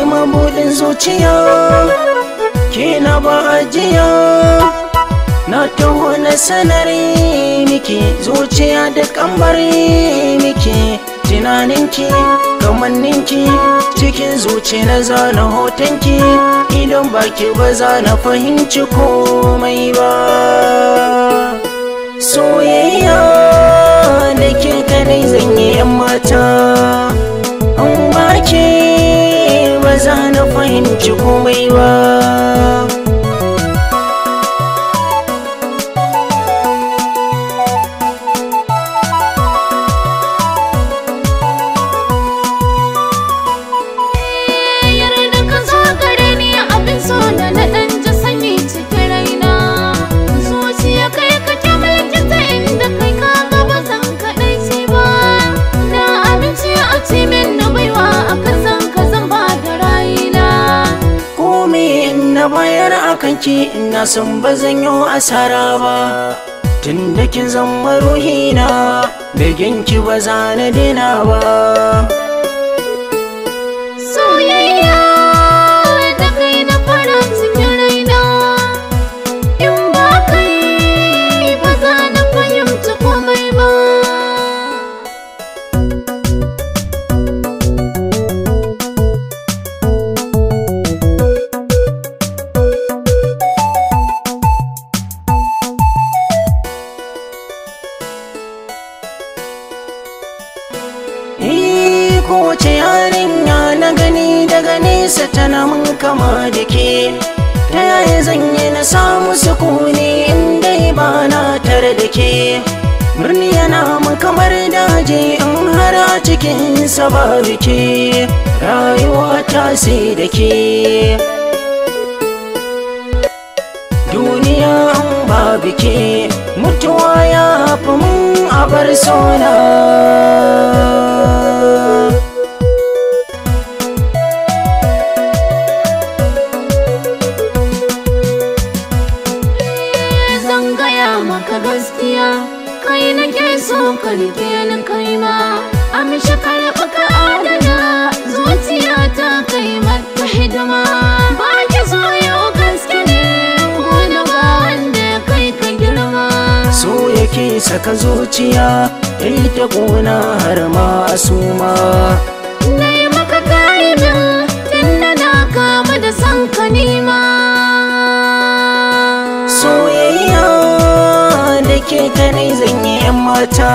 Mabudin zuciya ke na ba ajiya, na taho na sanari miki zuciya da kambari miki tunaninki kamanninki cikin zuci na zana hotonki, idan baki ba za na fahimci komai ba. Soyayya da ke kadai zan yi yan mata, an baki ba za na fahimci komai ba. Na bayar akan ki ina san ba zan yi asara ba, tun da kin zama ruhina begen ki ba za na dina ba. Soyayya da kai na fara cikin raina, in ba kai ba za na fahimci komai ba. Kowace yarinya na gani daga nesa tana mun kama da ke, ta yaya zan yi na samu sukuni in dai ba na tare da ke. Birni yana mun kamar daji in har a cikinsa babu ke, rayuwa ta sai da ke. Duniya an babu ke, mutuwa ya fi mun abar sona. Maka gaskiya kai nake so ka rike ni kai ma, amshi karɓa ka adana zuciya ta kai mata hidima. Ba ki so yau gaske ne wani ba wanda ya kai ka girma. So yake saka zuciya yayi ta ƙona har ma suma. Nai maka kai min tunda na kama da san ka nima. Soyayya da ke kadai zan yi yan mata.